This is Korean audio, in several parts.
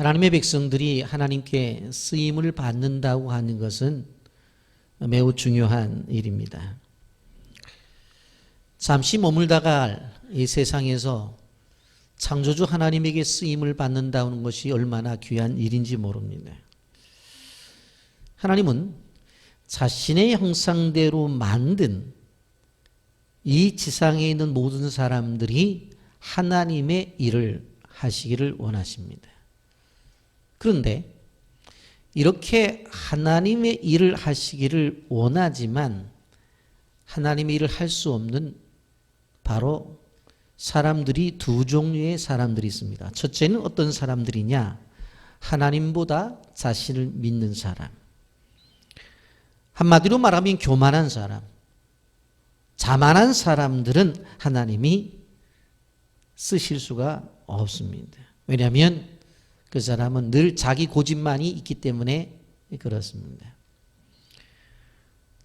하나님의 백성들이 하나님께 쓰임을 받는다고 하는 것은 매우 중요한 일입니다. 잠시 머물다가 이 세상에서 창조주 하나님에게 쓰임을 받는다는 것이 얼마나 귀한 일인지 모릅니다. 하나님은 자신의 형상대로 만든 이 지상에 있는 모든 사람들이 하나님의 일을 하시기를 원하십니다. 그런데 이렇게 하나님의 일을 하시기를 원하지만 하나님의 일을 할 수 없는 바로 사람들이 두 종류의 사람들이 있습니다. 첫째는 어떤 사람들이냐? 하나님보다 자신을 믿는 사람. 한마디로 말하면 교만한 사람. 자만한 사람들은 하나님이 쓰실 수가 없습니다. 왜냐하면 그 사람은 늘 자기 고집만이 있기 때문에 그렇습니다.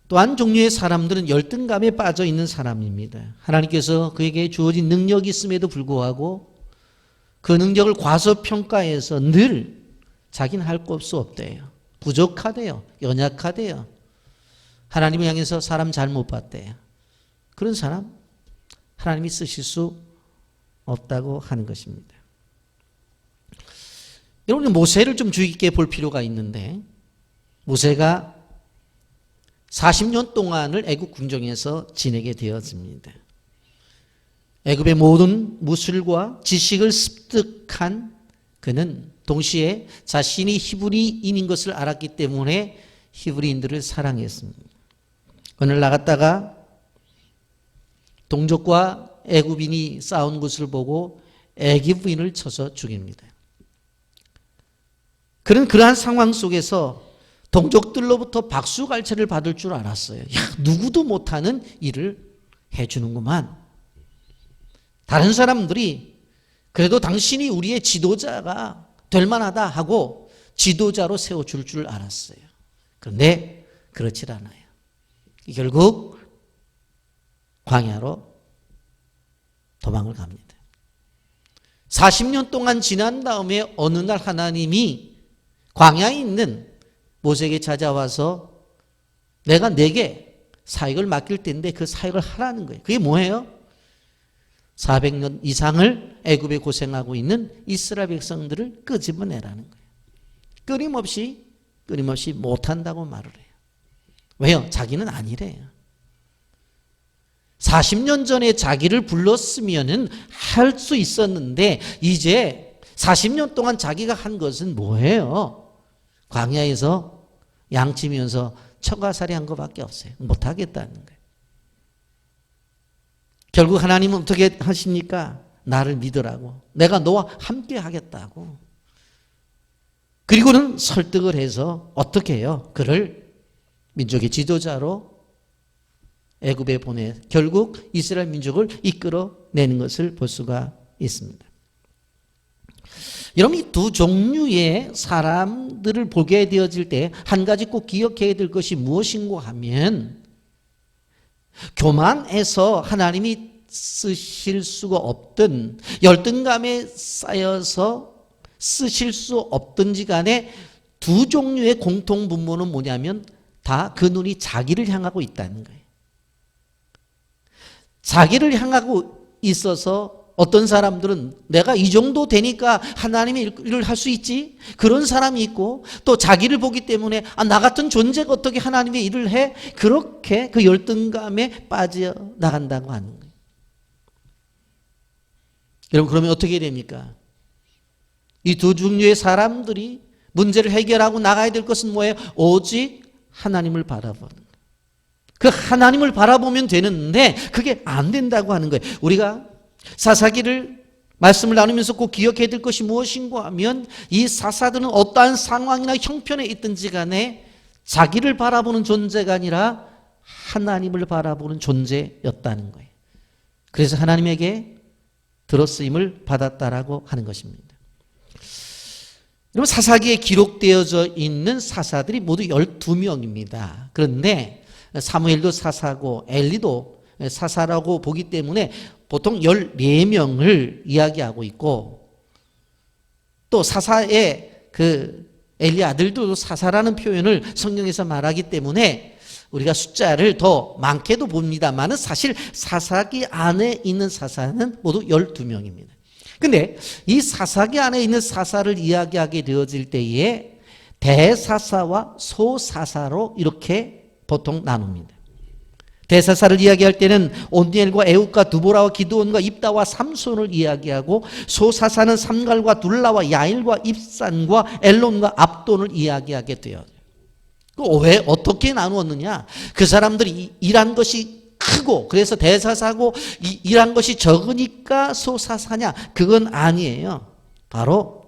또 한 종류의 사람들은 열등감에 빠져 있는 사람입니다. 하나님께서 그에게 주어진 능력이 있음에도 불구하고 그 능력을 과소평가해서 늘 자기는 할 것 없대요. 부족하대요. 연약하대요. 하나님을 향해서 사람 잘못 봤대요. 그런 사람 하나님이 쓰실 수 없다고 하는 것입니다. 여러분, 모세를 좀 주의 깊게 볼 필요가 있는데, 모세가 40년 동안을 애굽 궁정에서 지내게 되었습니다. 애굽의 모든 무술과 지식을 습득한 그는 동시에 자신이 히브리인인 것을 알았기 때문에 히브리인들을 사랑했습니다. 어느 날 나갔다가 동족과 애굽인이 싸운 것을 보고 애굽인을 쳐서 죽입니다. 그는 그러한 상황 속에서 동족들로부터 박수갈채를 받을 줄 알았어요. 야, 누구도 못하는 일을 해주는구만. 다른 사람들이 그래도 당신이 우리의 지도자가 될 만하다 하고 지도자로 세워줄 줄 알았어요. 그런데 그렇지 않아요. 결국 광야로 도망을 갑니다. 40년 동안 지난 다음에 어느 날 하나님이 광야에 있는 모세에게 찾아와서 내가 네게 사역을 맡길 텐데 그 사역을 하라는 거예요. 그게 뭐예요? 400년 이상을 애굽에 고생하고 있는 이스라엘 백성들을 끄집어내라는 거예요. 끊임없이 못한다고 말을 해요. 왜요? 자기는 아니래요. 40년 전에 자기를 불렀으면 할 수 있었는데 이제 40년 동안 자기가 한 것은 뭐예요? 광야에서 양치면서 처가살이 한 것밖에 없어요. 못하겠다는 거예요. 결국 하나님은 어떻게 하십니까? 나를 믿으라고. 내가 너와 함께 하겠다고. 그리고는 설득을 해서 어떻게 해요? 그를 민족의 지도자로 애굽에 보내 결국 이스라엘 민족을 이끌어내는 것을 볼 수가 있습니다. 여러분, 이 두 종류의 사람들을 보게 되어질 때 한 가지 꼭 기억해야 될 것이 무엇인가 하면 교만해서 하나님이 쓰실 수가 없든 열등감에 쌓여서 쓰실 수 없든지 간에 두 종류의 공통분모는 뭐냐면 다 그 눈이 자기를 향하고 있다는 거예요. 자기를 향하고 있어서 어떤 사람들은 내가 이 정도 되니까 하나님의 일을 할 수 있지? 그런 사람이 있고 또 자기를 보기 때문에 나 같은 존재가 어떻게 하나님의 일을 해? 그렇게 그 열등감에 빠져나간다고 하는 거예요. 여러분, 그러면 어떻게 됩니까? 이 두 종류의 사람들이 문제를 해결하고 나가야 될 것은 뭐예요? 오직 하나님을 바라보는 거예요. 그 하나님을 바라보면 되는데 그게 안 된다고 하는 거예요. 우리가 사사기를 말씀을 나누면서 꼭 기억해야 될 것이 무엇인가 하면 이 사사들은 어떠한 상황이나 형편에 있든지 간에 자기를 바라보는 존재가 아니라 하나님을 바라보는 존재였다는 거예요. 그래서 하나님에게 들었으임을 받았다라고 하는 것입니다. 여러분, 사사기에 기록되어져 있는 사사들이 모두 12명입니다. 그런데 사무엘도 사사고 엘리도 사사라고 보기 때문에 보통 14명을 이야기하고 있고 또 사사의 엘리 아들도 사사라는 표현을 성경에서 말하기 때문에 우리가 숫자를 더 많게도 봅니다만 사실 사사기 안에 있는 사사는 모두 12명입니다. 근데 이 사사기 안에 있는 사사를 이야기하게 되어질 때에 대사사와 소사사로 이렇게 보통 나눕니다. 대사사를 이야기할 때는 온니엘과 에훗과 두보라와 기드온과 입다와 삼손을 이야기하고, 소사사는 삼갈과 둘라와 야일과 입산과 엘론과 압돈을 이야기하게 되어요. 왜 어떻게 나누었느냐? 그 사람들이 일한 것이 크고 그래서 대사사고 일한 것이 적으니까 소사사냐? 그건 아니에요. 바로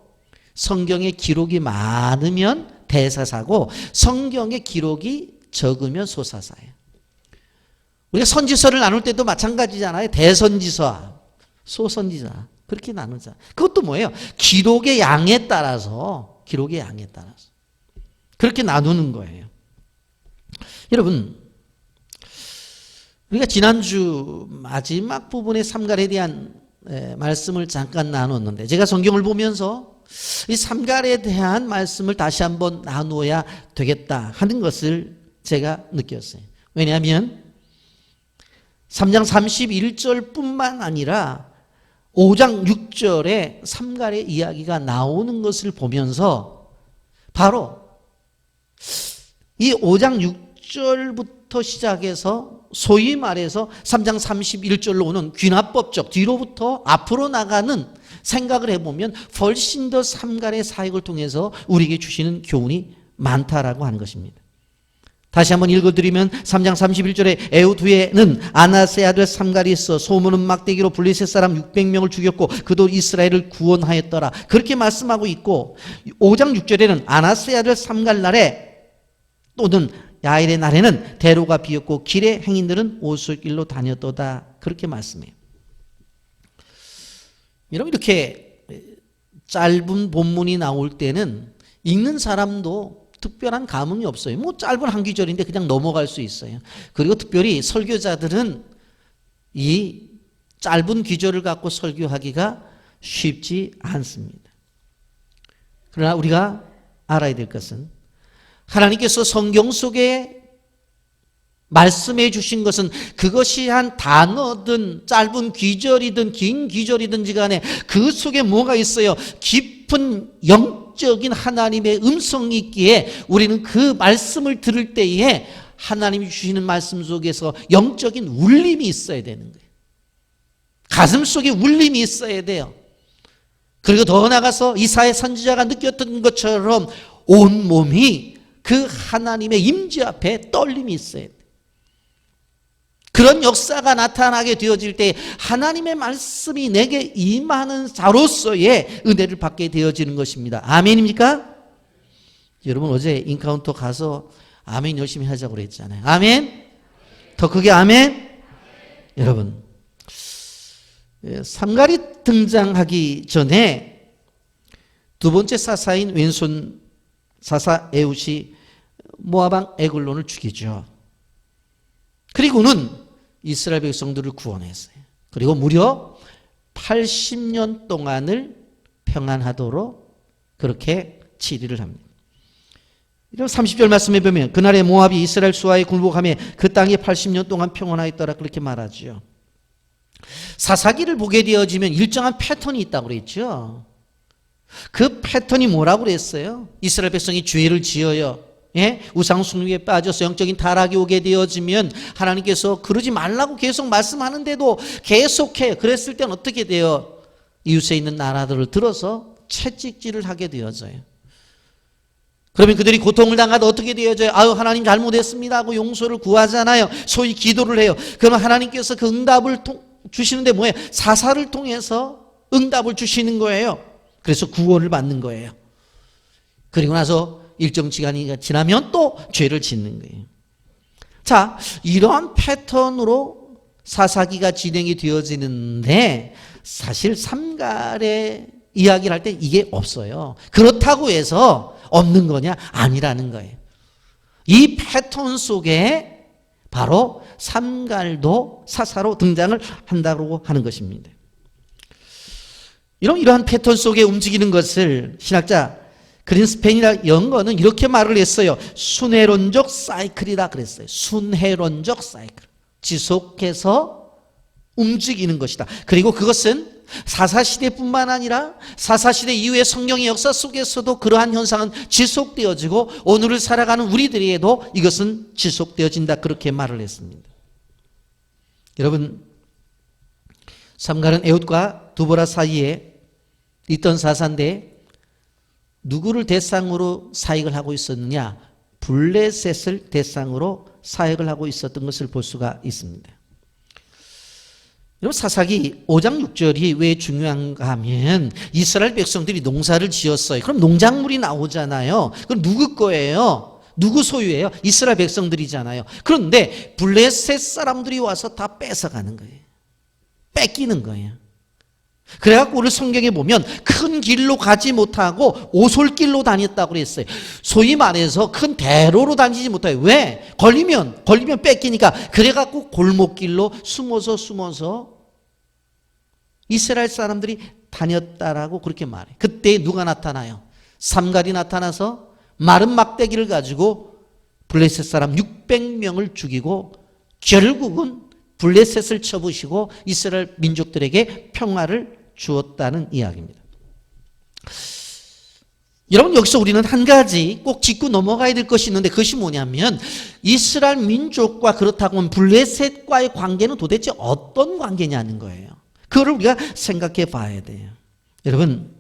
성경의 기록이 많으면 대사사고 성경의 기록이 적으면 소사사예요. 우리가 선지서를 나눌 때도 마찬가지잖아요. 대선지서, 소선지서 그렇게 나누자. 그것도 뭐예요? 기록의 양에 따라서 그렇게 나누는 거예요. 여러분, 우리가 지난주 마지막 부분의 삼갈에 대한 말씀을 잠깐 나눴는데, 제가 성경을 보면서 이 삼갈에 대한 말씀을 다시 한번 나누어야 되겠다 하는 것을 제가 느꼈어요. 왜냐하면 3장 31절 뿐만 아니라 5장 6절에 삼갈의 이야기가 나오는 것을 보면서 바로 이 5장 6절부터 시작해서 소위 말해서 3장 31절로 오는 귀납법적 뒤로부터 앞으로 나가는 생각을 해보면 훨씬 더 삼갈의 사역을 통해서 우리에게 주시는 교훈이 많다라고 하는 것입니다. 다시 한번 읽어드리면 3장 31절에 에훗 후에는 아나스의 아들 삼갈이 있어 소문은 막대기로 블레셋 사람 600명을 죽였고 그도 이스라엘을 구원하였더라. 그렇게 말씀하고 있고, 5장 6절에는 아나스의 아들 삼갈 날에 또는 야일의 날에는 대로가 비었고 길의 행인들은 오솔길로 다녔도다. 그렇게 말씀해요. 여러분, 이렇게 짧은 본문이 나올 때는 읽는 사람도 특별한 감흥이 없어요. 뭐 짧은 한 구절인데 그냥 넘어갈 수 있어요. 그리고 특별히 설교자들은 이 짧은 구절을 갖고 설교하기가 쉽지 않습니다. 그러나 우리가 알아야 될 것은 하나님께서 성경 속에 말씀해 주신 것은 그것이 한 단어든 짧은 귀절이든 긴 귀절이든지 간에 그 속에 뭐가 있어요? 깊은 영적인 하나님의 음성이 있기에 우리는 그 말씀을 들을 때에 하나님이 주시는 말씀 속에서 영적인 울림이 있어야 되는 거예요. 가슴 속에 울림이 있어야 돼요. 그리고 더 나아가서 이사야 선지자가 느꼈던 것처럼 온 몸이 그 하나님의 임재 앞에 떨림이 있어야 돼요. 그런 역사가 나타나게 되어질 때 하나님의 말씀이 내게 임하는 자로서의 은혜를 받게 되어지는 것입니다. 아멘입니까? 여러분, 어제 인카운터 가서 아멘 열심히 하자고 그랬잖아요. 아멘? 더 크게 아멘? 여러분, 삼갈이 등장하기 전에 두 번째 사사인 왼손 사사 에훗이 모압왕 에글론을 죽이죠. 그리고는 이스라엘 백성들을 구원했어요. 그리고 무려 80년 동안을 평안하도록 그렇게 치리를 합니다. 30절 말씀해 보면 그날에 모압이 이스라엘 수하에 굴복하며 그 땅이 80년 동안 평안하였더라 그렇게 말하죠. 사사기를 보게 되어지면 일정한 패턴이 있다고 그랬죠. 그 패턴이 뭐라고 그랬어요? 이스라엘 백성이 죄를 지어요. 예? 우상 숭배에 빠져서 영적인 타락이 오게 되어지면 하나님께서 그러지 말라고 계속 말씀하는데도 계속해. 그랬을 땐 어떻게 돼요? 이웃에 있는 나라들을 들어서 채찍질을 하게 되어져요. 그러면 그들이 고통을 당하다 어떻게 되어져요? 아유, 하나님 잘못했습니다 하고 용서를 구하잖아요. 소위 기도를 해요. 그러면 하나님께서 그 응답을 주시는데 뭐예요? 사사를 통해서 응답을 주시는 거예요. 그래서 구원을 받는 거예요. 그리고 나서 일정 시간이 지나면 또 죄를 짓는 거예요. 자, 이러한 패턴으로 사사기가 진행이 되어지는데 사실 삼갈의 이야기를 할 때 이게 없어요. 그렇다고 해서 없는 거냐? 아니라는 거예요. 이 패턴 속에 바로 삼갈도 사사로 등장을 한다고 하는 것입니다. 이러한 패턴 속에 움직이는 것을 신학자 그린스펜이라 연거는 이렇게 말을 했어요. 순회론적 사이클이라 그랬어요. 순회론적 사이클. 지속해서 움직이는 것이다. 그리고 그것은 사사시대뿐만 아니라 사사시대 이후의 성경의 역사 속에서도 그러한 현상은 지속되어지고 오늘을 살아가는 우리들에게도 이것은 지속되어진다. 그렇게 말을 했습니다. 여러분, 삼가는 에훗과 두보라 사이에 있던 사사인데 누구를 대상으로 사역을 하고 있었느냐? 블레셋을 대상으로 사역을 하고 있었던 것을 볼 수가 있습니다. 여러분, 사사기 5장 6절이 왜 중요한가 하면 이스라엘 백성들이 농사를 지었어요. 그럼 농작물이 나오잖아요. 그럼 누구 거예요? 누구 소유예요? 이스라엘 백성들이잖아요. 그런데 블레셋 사람들이 와서 다 뺏어가는 거예요. 뺏기는 거예요. 그래갖고 우리 성경에 보면 큰 길로 가지 못하고 오솔길로 다녔다고 그랬어요. 소위 말해서 큰 대로로 다니지 못해요. 왜? 걸리면 뺏기니까. 그래갖고 골목길로 숨어서 이스라엘 사람들이 다녔다라고 그렇게 말해요. 그때 누가 나타나요? 삼갈이 나타나서 마른 막대기를 가지고 블레셋 사람 600명을 죽이고 결국은 블레셋을 쳐부시고 이스라엘 민족들에게 평화를 주었다는 이야기입니다. 여러분, 여기서 우리는 한 가지 꼭 짚고 넘어가야 될 것이 있는데 그것이 뭐냐면 이스라엘 민족과 그렇다고 하면 블레셋과의 관계는 도대체 어떤 관계냐는 거예요. 그거를 우리가 생각해 봐야 돼요. 여러분,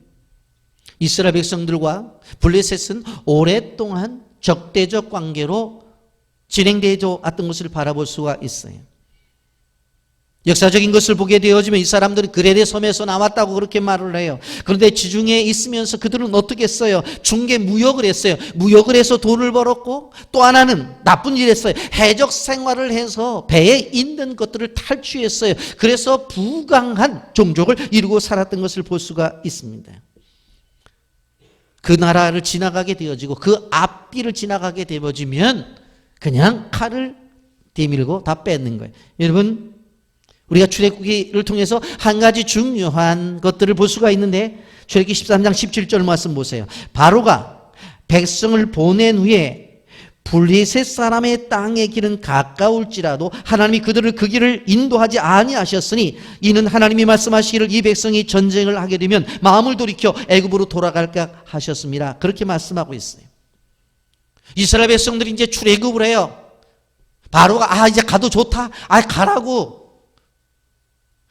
이스라엘 백성들과 블레셋은 오랫동안 적대적 관계로 진행되어 왔던 것을 바라볼 수가 있어요. 역사적인 것을 보게 되어지면 이 사람들은 그레데 섬에서 나왔다고 그렇게 말을 해요. 그런데 지중해에 있으면서 그들은 어떻게 했어요? 중개 무역을 했어요. 무역을 해서 돈을 벌었고 또 하나는 나쁜 일을 했어요. 해적 생활을 해서 배에 있는 것들을 탈취했어요. 그래서 부강한 종족을 이루고 살았던 것을 볼 수가 있습니다. 그 나라를 지나가게 되어지고 그 앞길을 지나가게 되어지면 그냥 칼을 내밀고 다 뺏는 거예요. 여러분, 우리가 출애굽기를 통해서 한 가지 중요한 것들을 볼 수가 있는데 출애굽기 13장 17절 말씀 보세요. 바로가 백성을 보낸 후에 블레셋 사람의 땅의 길은 가까울지라도 하나님이 그들을 그 길을 인도하지 아니하셨으니 이는 하나님이 말씀하시기를 이 백성이 전쟁을 하게 되면 마음을 돌이켜 애굽으로 돌아갈까 하셨습니다. 그렇게 말씀하고 있어요. 이스라엘 백성들이 이제 출애굽을 해요. 바로가 이제 가도 좋다. 가라고.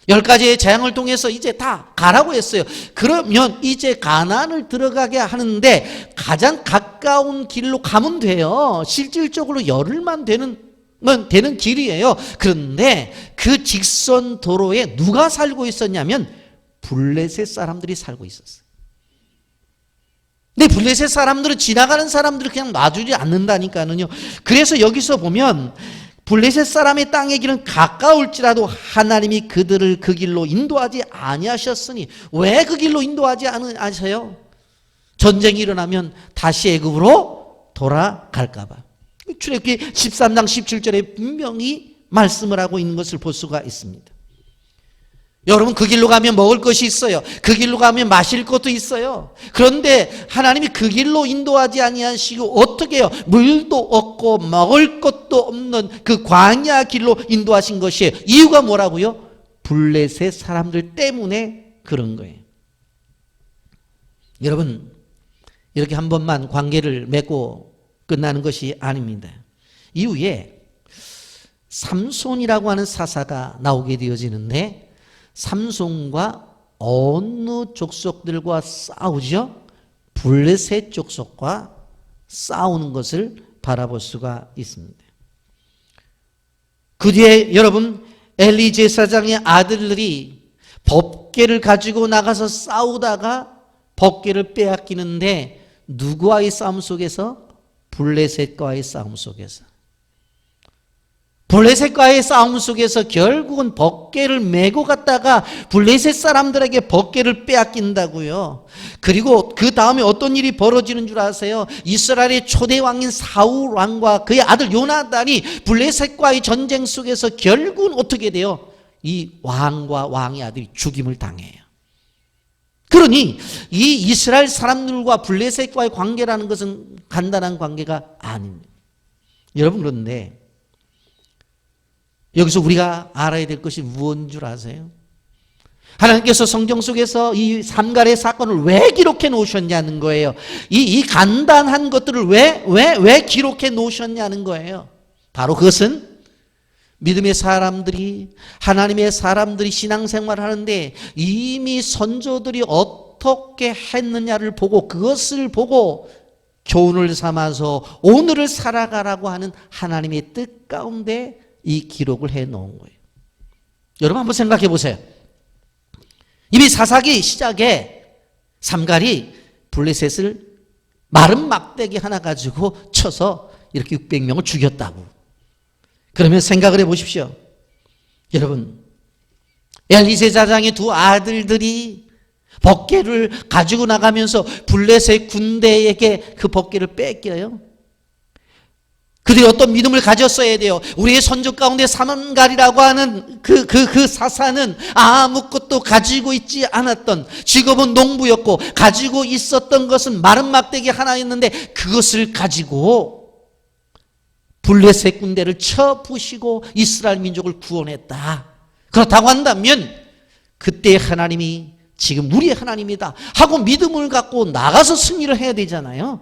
10가지의 재앙을 통해서 이제 다 가라고 했어요. 그러면 이제 가나안을 들어가게 하는데 가장 가까운 길로 가면 돼요. 실질적으로 열흘만 되는 길이에요. 그런데 그 직선 도로에 누가 살고 있었냐면 블레셋 사람들이 살고 있었어요. 근데 블레셋 사람들은 지나가는 사람들을 그냥 놔주지 않는다니까요. 그래서 여기서 보면 블레셋 사람의 땅의 길은 가까울지라도 하나님이 그들을 그 길로 인도하지 아니하셨으니. 왜 그 길로 인도하지 않으세요? 전쟁이 일어나면 다시 애굽으로 돌아갈까 봐. 출애굽기 13장 17절에 분명히 말씀을 하고 있는 것을 볼 수가 있습니다. 여러분, 그 길로 가면 먹을 것이 있어요. 그 길로 가면 마실 것도 있어요. 그런데 하나님이 그 길로 인도하지 아니하시고 어떻게 해요? 물도 없고 먹을 것도 없는 그 광야 길로 인도하신 것이에요. 이유가 뭐라고요? 블레셋 사람들 때문에 그런 거예요. 여러분, 이렇게 한 번만 관계를 맺고 끝나는 것이 아닙니다. 이후에 삼손이라고 하는 사사가 나오게 되어지는데 삼손과 어느 족속들과 싸우죠? 블레셋 족속과 싸우는 것을 바라볼 수가 있습니다. 그 뒤에 여러분, 엘리 제사장의 아들들이 법궤를 가지고 나가서 싸우다가 법궤를 빼앗기는데 누구와의 싸움 속에서? 블레셋과의 싸움 속에서. 블레셋과의 싸움 속에서 결국은 법궤를 메고 갔다가 블레셋 사람들에게 법궤를 빼앗긴다고요. 그리고 그 다음에 어떤 일이 벌어지는 줄 아세요? 이스라엘의 초대 왕인 사울 왕과 그의 아들 요나단이 블레셋과의 전쟁 속에서 결국은 어떻게 돼요? 이 왕과 왕의 아들이 죽임을 당해요. 그러니 이 이스라엘 사람들과 블레셋과의 관계라는 것은 간단한 관계가 아닙니다. 여러분, 그런데 여기서 우리가 알아야 될 것이 무엇인 줄 아세요? 하나님께서 성경 속에서 이 삼갈의 사건을 왜 기록해 놓으셨냐는 거예요. 이 간단한 것들을 왜 기록해 놓으셨냐는 거예요. 바로 그것은 믿음의 사람들이, 하나님의 사람들이 신앙생활을 하는데 이미 선조들이 어떻게 했느냐를 보고, 그것을 보고 교훈을 삼아서 오늘을 살아가라고 하는 하나님의 뜻 가운데 이 기록을 해 놓은 거예요. 여러분 한번 생각해 보세요. 이미 사사기 시작에 삼갈이 블레셋을 마른 막대기 하나 가지고 쳐서 이렇게 600명을 죽였다고. 그러면 생각을 해 보십시오. 여러분, 엘리세 자장의 두 아들들이 법궤를 가지고 나가면서 블레셋 군대에게 그 법궤를 뺏겨요. 그들이 어떤 믿음을 가졌어야 돼요. 우리의 선조 가운데 삼갈이라고 하는 그 사사는 아무것도 가지고 있지 않았던, 직업은 농부였고 가지고 있었던 것은 마른 막대기 하나였는데 그것을 가지고 블레셋 군대를 쳐 부시고 이스라엘 민족을 구원했다. 그렇다고 한다면 그때 하나님이 지금 우리의 하나님이다 하고 믿음을 갖고 나가서 승리를 해야 되잖아요.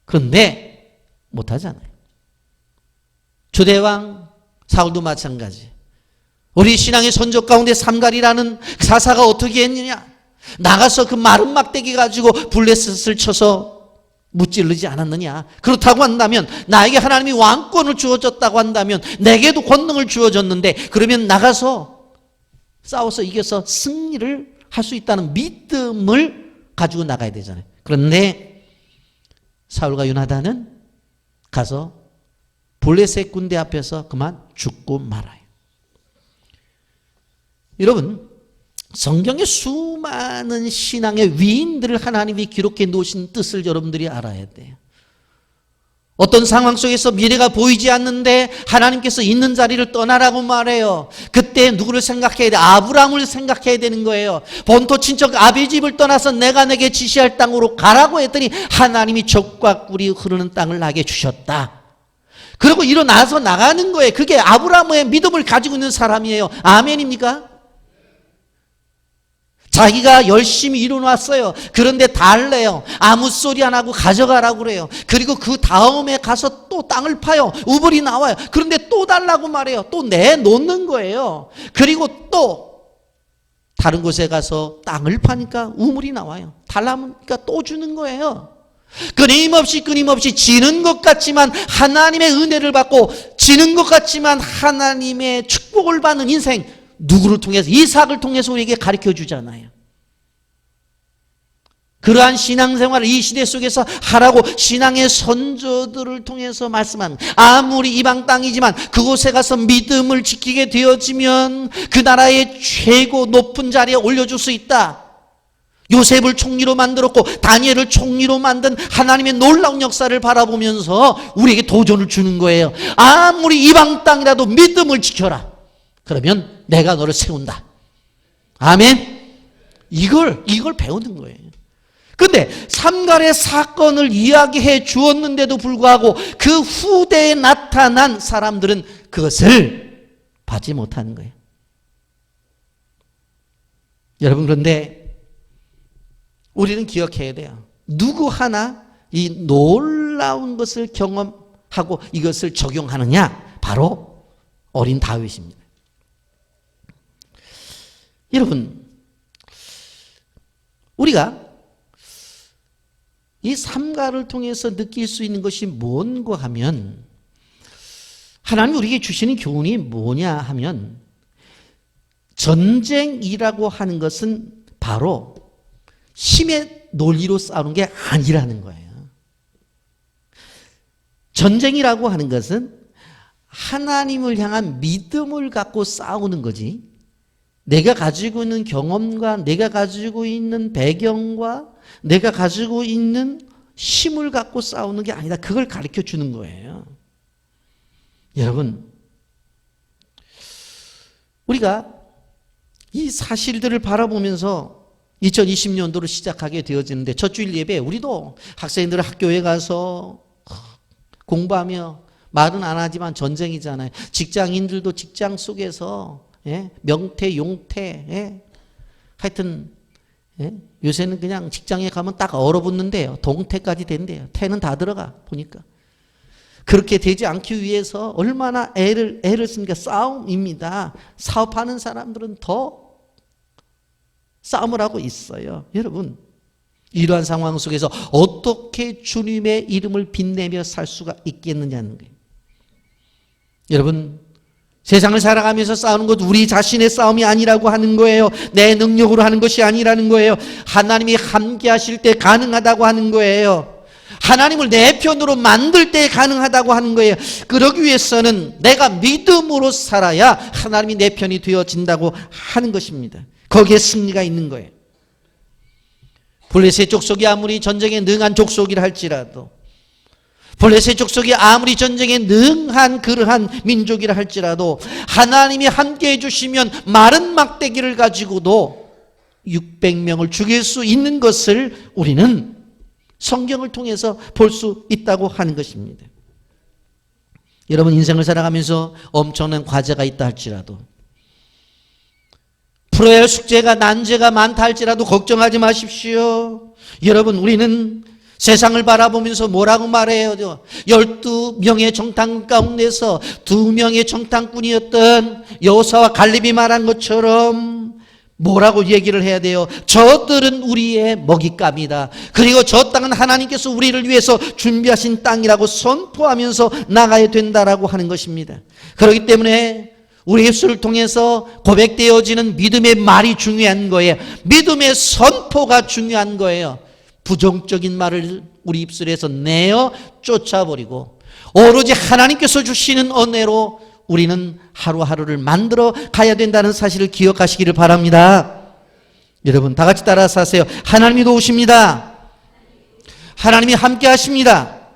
그런데 못하잖아요. 주대왕 사울도 마찬가지. 우리 신앙의 선조 가운데 삼갈이라는 사사가 어떻게 했느냐? 나가서 그 마른 막대기 가지고 블레셋을 쳐서 무찌르지 않았느냐? 그렇다고 한다면, 나에게 하나님이 왕권을 주어졌다고 한다면 내게도 권능을 주어졌는데, 그러면 나가서 싸워서 이겨서 승리를 할 수 있다는 믿음을 가지고 나가야 되잖아요. 그런데 사울과 요나단은 가서 블레셋 군대 앞에서 그만 죽고 말아요. 여러분, 성경의 수많은 신앙의 위인들을 하나님이 기록해 놓으신 뜻을 여러분들이 알아야 돼요. 어떤 상황 속에서 미래가 보이지 않는데 하나님께서 있는 자리를 떠나라고 말해요. 그때 누구를 생각해야 돼? 아브라함을 생각해야 되는 거예요. 본토 친척 아비집을 떠나서 내가 내게 지시할 땅으로 가라고 했더니 하나님이 젖과 꿀이 흐르는 땅을 나게 주셨다. 그리고 일어나서 나가는 거예요. 그게 아브라함의 믿음을 가지고 있는 사람이에요. 아멘입니까? 자기가 열심히 이뤄놨어요. 그런데 달래요. 아무 소리 안 하고 가져가라고 그래요. 그리고 그 다음에 가서 또 땅을 파요. 우물이 나와요. 그런데 또 달라고 말해요. 또 내놓는 거예요. 그리고 또 다른 곳에 가서 땅을 파니까 우물이 나와요. 달라니까 또 주는 거예요. 끊임없이 지는 것 같지만 하나님의 은혜를 받고, 지는 것 같지만 하나님의 축복을 받는 인생, 누구를 통해서? 이삭을 통해서 우리에게 가르쳐 주잖아요. 그러한 신앙생활을 이 시대 속에서 하라고 신앙의 선조들을 통해서 말씀하는, 아무리 이방 땅이지만 그곳에 가서 믿음을 지키게 되어지면 그 나라의 최고 높은 자리에 올려줄 수 있다. 요셉을 총리로 만들었고 다니엘을 총리로 만든 하나님의 놀라운 역사를 바라보면서 우리에게 도전을 주는 거예요. 아무리 이방 땅이라도 믿음을 지켜라. 그러면 내가 너를 세운다. 아멘. 이걸 배우는 거예요. 근데 삼갈의 사건을 이야기해 주었는데도 불구하고 그 후대에 나타난 사람들은 그것을 받지 못하는 거예요. 여러분, 그런데 우리는 기억해야 돼요. 누구 하나 이 놀라운 것을 경험하고 이것을 적용하느냐? 바로 어린 다윗입니다. 여러분, 우리가 이 삼갈을 통해서 느낄 수 있는 것이 뭔가 하면, 하나님 우리에게 주시는 교훈이 뭐냐 하면, 전쟁이라고 하는 것은 바로 힘의 논리로 싸우는 게 아니라는 거예요. 전쟁이라고 하는 것은 하나님을 향한 믿음을 갖고 싸우는 거지, 내가 가지고 있는 경험과 내가 가지고 있는 배경과 내가 가지고 있는 힘을 갖고 싸우는 게 아니다. 그걸 가르쳐 주는 거예요. 여러분, 우리가 이 사실들을 바라보면서 2020년도를 시작하게 되어지는데 첫 주일 예배 우리도 학생들 학교에 가서 공부하며 말은 안 하지만 전쟁이잖아요. 직장인들도 직장 속에서 명태, 용태, 하여튼 요새는 그냥 직장에 가면 딱 얼어붙는데요. 동태까지 된대요. 태는 다 들어가 보니까. 그렇게 되지 않기 위해서 얼마나 애를 쓰니까 싸움입니다. 사업하는 사람들은 더 싸움을 하고 있어요. 여러분, 이러한 상황 속에서 어떻게 주님의 이름을 빛내며 살 수가 있겠느냐는 거예요. 여러분, 세상을 살아가면서 싸우는 것 우리 자신의 싸움이 아니라고 하는 거예요. 내 능력으로 하는 것이 아니라는 거예요. 하나님이 함께 하실 때 가능하다고 하는 거예요. 하나님을 내 편으로 만들 때 가능하다고 하는 거예요. 그러기 위해서는 내가 믿음으로 살아야 하나님이 내 편이 되어진다고 하는 것입니다. 거기에 승리가 있는 거예요. 블레셋 족속이 아무리 전쟁에 능한 족속이라 할지라도, 블레셋 족속이 아무리 전쟁에 능한 그러한 민족이라 할지라도 하나님이 함께 해주시면 마른 막대기를 가지고도 600명을 죽일 수 있는 것을 우리는 성경을 통해서 볼 수 있다고 하는 것입니다. 여러분, 인생을 살아가면서 엄청난 과제가 있다 할지라도, 풀어야 할 숙제가 난제가 많다 할지라도 걱정하지 마십시오. 여러분, 우리는 세상을 바라보면서 뭐라고 말해요? 12명의 정탐 가운데서 2명의 정탐꾼이었던 여호사와 갈렙이 말한 것처럼 뭐라고 얘기를 해야 돼요? 저들은 우리의 먹잇감이다. 그리고 저 땅은 하나님께서 우리를 위해서 준비하신 땅이라고 선포하면서 나가야 된다라고 하는 것입니다. 그렇기 때문에 우리 입술을 통해서 고백되어지는 믿음의 말이 중요한 거예요. 믿음의 선포가 중요한 거예요. 부정적인 말을 우리 입술에서 내어 쫓아버리고 오로지 하나님께서 주시는 은혜로 우리는 하루하루를 만들어 가야 된다는 사실을 기억하시기를 바랍니다. 여러분, 다 같이 따라서 하세요. 하나님이 도우십니다. 하나님이 함께 하십니다.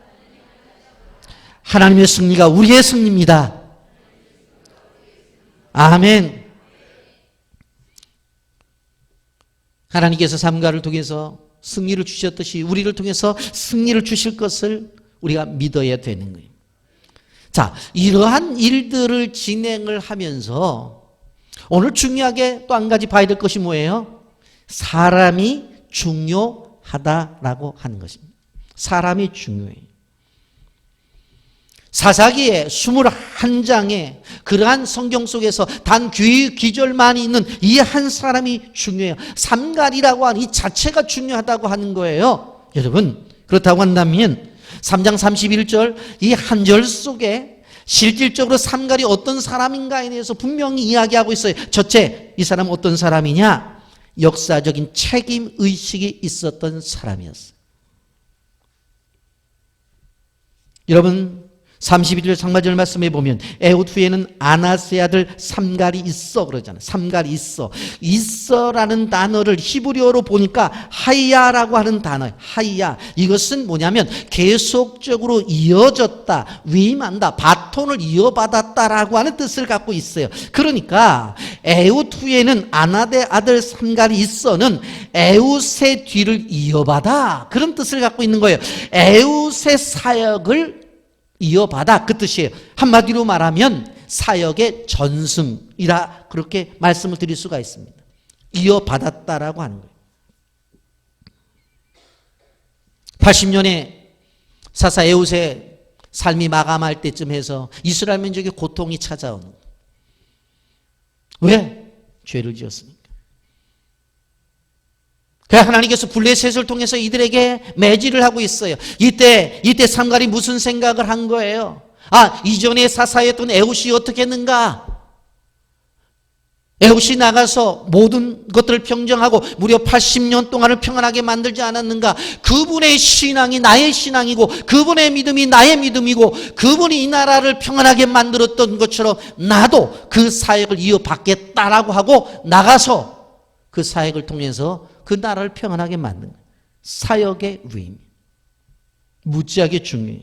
하나님의 승리가 우리의 승리입니다. 아멘. 하나님께서 삼가를 통해서 승리를 주셨듯이 우리를 통해서 승리를 주실 것을 우리가 믿어야 되는 거예요. 자, 이러한 일들을 진행을 하면서 오늘 중요하게 또 한 가지 봐야 될 것이 뭐예요? 사람이 중요하다라고 하는 것입니다. 사람이 중요해요. 사사기의 21장에 그러한 성경 속에서 단 귀절만이 있는 이 한 사람이 중요해요. 삼갈이라고 하는 이 자체가 중요하다고 하는 거예요. 여러분, 그렇다고 한다면 3장 31절 이 한 절 속에 실질적으로 삼갈이 어떤 사람인가에 대해서 분명히 이야기하고 있어요. 첫째, 이 사람은 어떤 사람이냐? 역사적인 책임의식이 있었던 사람이었어요. 여러분, 31절 상반절 말씀에 보면 에훗 후에는 아나스의 아들 삼갈이 있어 그러잖아요. 삼갈이 있어라는 단어를 히브리어로 보니까 하이야라고 하는 단어예요. 하이야. 이것은 뭐냐면 계속적으로 이어졌다, 위임한다, 바톤을 이어받았다라고 하는 뜻을 갖고 있어요. 그러니까 에훗 후에는 아나의 아들 삼갈이 있어는 에훗의 뒤를 이어받아, 그런 뜻을 갖고 있는 거예요. 에훗의 사역을 이어받아, 그 뜻이에요. 한마디로 말하면 사역의 전승이라 그렇게 말씀을 드릴 수가 있습니다. 이어받았다라고 하는 거예요. 80년에 사사 에훗의 삶이 마감할 때쯤 해서 이스라엘 민족의 고통이 찾아오는 거예요. 왜? 죄를 지었으니까. 그래서 하나님께서 블레셋을 통해서 이들에게 매질을 하고 있어요. 이때 삼갈이 무슨 생각을 한 거예요? 이전에 사사였던 에훗이 어떻게 했는가? 에훗이 나가서 모든 것들을 평정하고 무려 80년 동안을 평안하게 만들지 않았는가? 그분의 신앙이 나의 신앙이고 그분의 믿음이 나의 믿음이고 그분이 이 나라를 평안하게 만들었던 것처럼 나도 그 사역을 이어받겠다라고 하고 나가서 그 사역을 통해서 그 나라를 평안하게 만든 거예요. 사역의 위임, 무지하게 중요해요.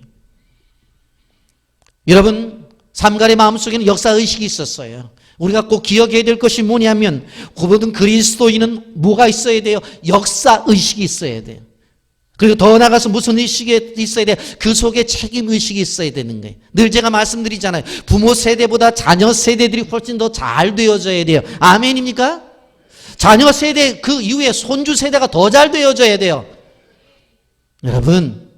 여러분, 삼갈의 마음속에는 역사의식이 있었어요. 우리가 꼭 기억해야 될 것이 뭐냐면 모든 그리스도인은 뭐가 있어야 돼요? 역사의식이 있어야 돼요. 그리고 더 나아가서 무슨 의식이 있어야 돼요? 그 속에 책임의식이 있어야 되는 거예요. 늘 제가 말씀드리잖아요. 부모 세대보다 자녀 세대들이 훨씬 더 잘 되어져야 돼요. 아멘입니까? 자녀 세대 그 이후에 손주 세대가 더 잘 되어져야 돼요. 여러분,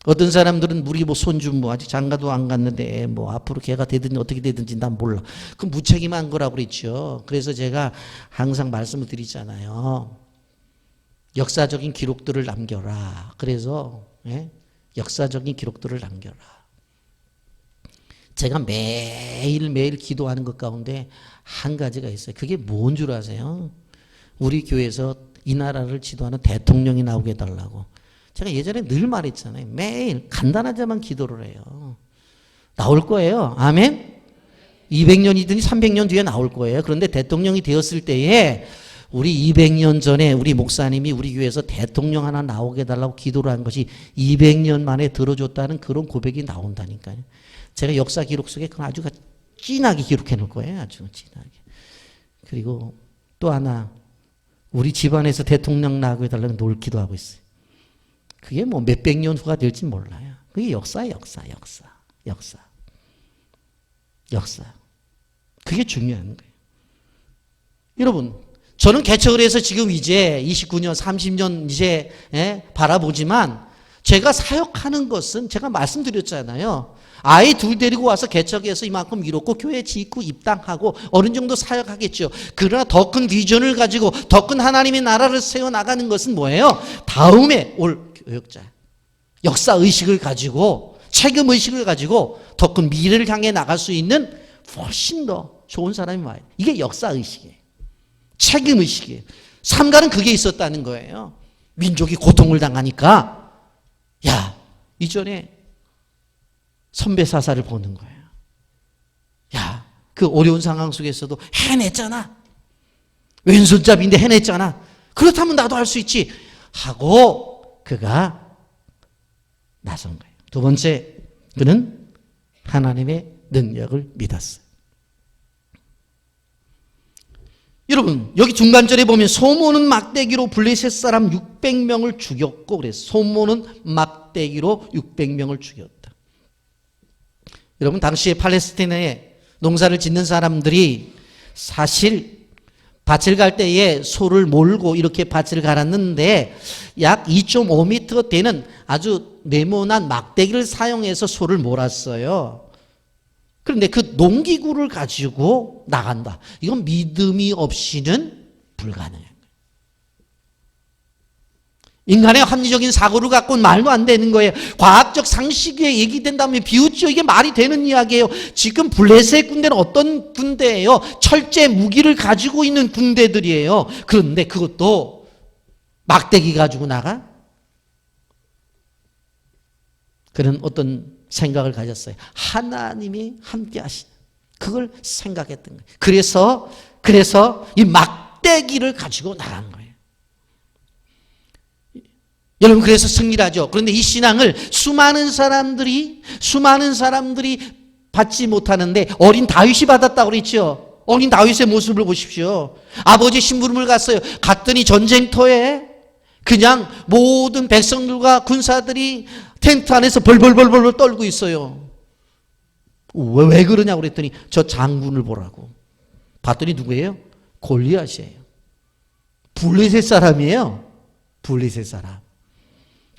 어떤 사람들은 우리 뭐 손주 뭐 아직 장가도 안 갔는데 뭐 앞으로 걔가 되든지 어떻게 되든지 난 몰라. 그건 무책임한 거라고 그랬죠. 그래서 제가 항상 말씀을 드리잖아요. 역사적인 기록들을 남겨라. 그래서 역사적인 기록들을 남겨라. 제가 매일매일 기도하는 것 가운데 한 가지가 있어요. 그게 뭔 줄 아세요? 우리 교회에서 이 나라를 지도하는 대통령이 나오게 해달라고. 제가 예전에 늘 말했잖아요. 매일 간단하지만 기도를 해요. 나올 거예요. 아멘? 200년이든지 300년 뒤에 나올 거예요. 그런데 대통령이 되었을 때에 우리 200년 전에 우리 목사님이 우리 교회에서 대통령 하나 나오게 해달라고 기도를 한 것이 200년 만에 들어줬다는 그런 고백이 나온다니까요. 제가 역사 기록 속에 그건 아주 진하게 기록해 놓을 거예요. 아주 진하게. 그리고 또 하나, 우리 집안에서 대통령 나오게 해달라고 늘 기도하고 있어요. 그게 뭐 몇백 년 후가 될지 몰라요. 그게 역사예요. 역사. 그게 중요한 거예요. 여러분, 저는 개척을 해서 지금 이제 29년, 30년 이제 바라보지만 제가 사역하는 것은 제가 말씀드렸잖아요. 아이 둘 데리고 와서 개척해서 이만큼 이뤘고 교회 짓고 입당하고 어느 정도 사역하겠죠. 그러나 더 큰 비전을 가지고 더 큰 하나님의 나라를 세워나가는 것은 뭐예요? 다음에 올 교역자. 역사의식을 가지고 책임의식을 가지고 더 큰 미래를 향해 나갈 수 있는 훨씬 더 좋은 사람이 와요. 이게 역사의식이에요. 책임의식이에요. 삼가는 그게 있었다는 거예요. 민족이 고통을 당하니까 야, 이전에 선배 사사를 보는 거예요. 야, 그 어려운 상황 속에서도 해냈잖아. 왼손잡이인데 해냈잖아. 그렇다면 나도 할 수 있지 하고 그가 나선 거예요. 두 번째, 그는 하나님의 능력을 믿었어요. 여러분, 여기 중간절에 보면 소몬은 막대기로 블레셋 사람 600명을 죽였고 그래서 소몬은 막대기로 600명을 죽였다. 여러분, 당시에 팔레스타인에 농사를 짓는 사람들이 사실 밭을 갈 때에 소를 몰고 이렇게 밭을 갈았는데 약 2.5m 되는 아주 네모난 막대기를 사용해서 소를 몰았어요. 그런데 그 농기구를 가지고 나간다. 이건 믿음이 없이는 불가능해요. 인간의 합리적인 사고를 갖고는 말도 안 되는 거예요. 과학적 상식에 얘기된다면 비웃죠. 이게 말이 되는 이야기예요. 지금 블레셋 군대는 어떤 군대예요? 철제 무기를 가지고 있는 군대들이에요. 그런데 그것도 막대기 가지고 나가? 그런 어떤 생각을 가졌어요. 하나님이 함께 하시는 그걸 생각했던 거예요. 그래서 이 막대기를 가지고 나간 거예요. 여러분, 그래서 승리를 하죠. 그런데 이 신앙을 수많은 사람들이 받지 못하는데 어린 다윗이 받았다고 그랬죠. 어린 다윗의 모습을 보십시오. 아버지 심부름을 갔더니 전쟁터에 그냥 모든 백성들과 군사들이 텐트 안에서 벌벌벌벌 떨고 있어요. 왜 그러냐고 그랬더니 저 장군을 보라고. 봤더니 누구예요? 골리앗이에요. 블레셋 사람이에요. 블레셋 사람.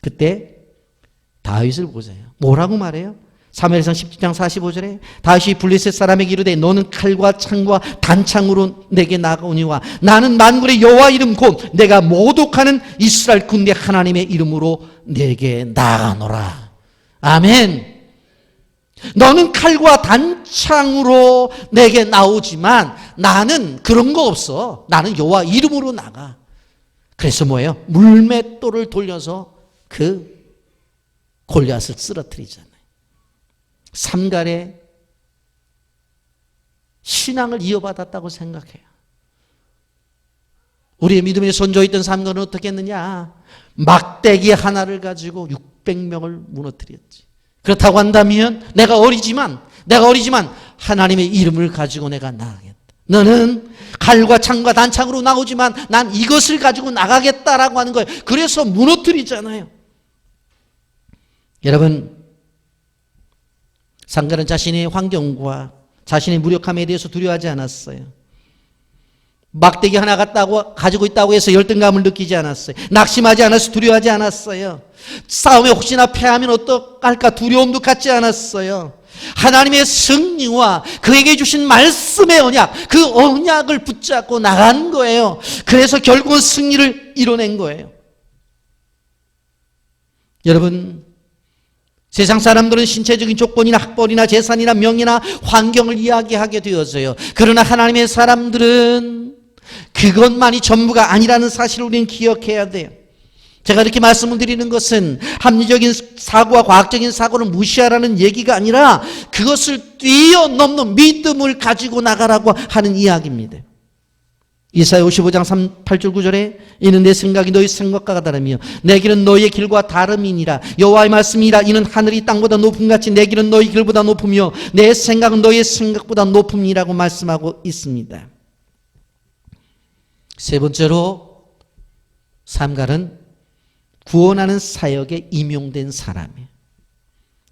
그때 다윗을 보세요. 뭐라고 말해요? 사무엘상 17장 45절에 다윗이 블레셋 사람에게 이르되 너는 칼과 창과 단창으로 내게 나가오니와 나는 만군의 여호와 이름 곧 내가 모독하는 이스라엘 군대 하나님의 이름으로 내게 나가노라. 아멘. 너는 칼과 단창으로 내게 나오지만 나는 그런 거 없어. 나는 여호와 이름으로 나가. 그래서 뭐예요? 물맷돌을 돌려서 그 골리앗을 쓰러뜨리잖아요. 삼갈의 신앙을 이어받았다고 생각해요. 우리의 믿음의 선조였던 삼갈은 어떻게 했느냐? 막대기 하나를 가지고 600명을 무너뜨렸지. 그렇다고 한다면 내가 어리지만 하나님의 이름을 가지고 내가 나아가겠다. 너는 칼과 창과 단창으로 나오지만 난 이것을 가지고 나가겠다라고 하는 거예요. 그래서 무너뜨리잖아요. 여러분, 삼갈은 자신의 환경과 자신의 무력함에 대해서 두려워하지 않았어요. 막대기 하나 가지고 있다고 해서 열등감을 느끼지 않았어요. 낙심하지 않아서 두려워하지 않았어요. 싸움에 혹시나 패하면 어떡할까 두려움도 갖지 않았어요. 하나님의 승리와 그에게 주신 말씀의 언약, 그 언약을 붙잡고 나간 거예요. 그래서 결국은 승리를 이뤄낸 거예요. 여러분, 세상 사람들은 신체적인 조건이나 학벌이나 재산이나 명예나 환경을 이야기하게 되어져요. 그러나 하나님의 사람들은 그것만이 전부가 아니라는 사실을 우리는 기억해야 돼요. 제가 이렇게 말씀을 드리는 것은 합리적인 사고와 과학적인 사고를 무시하라는 얘기가 아니라 그것을 뛰어넘는 믿음을 가지고 나가라고 하는 이야기입니다. 이사야 55장 8절 9절에 이는 내 생각이 너희 생각과 다르며 내 길은 너희의 길과 다름이니라. 여호와의 말씀이라. 이는 하늘이 땅보다 높음 같이 내 길은 너희 길보다 높으며 내 생각은 너희의 생각보다 높음이라고 말씀하고 있습니다. 세 번째로 삼갈은 구원하는 사역에 임용된 사람이에요.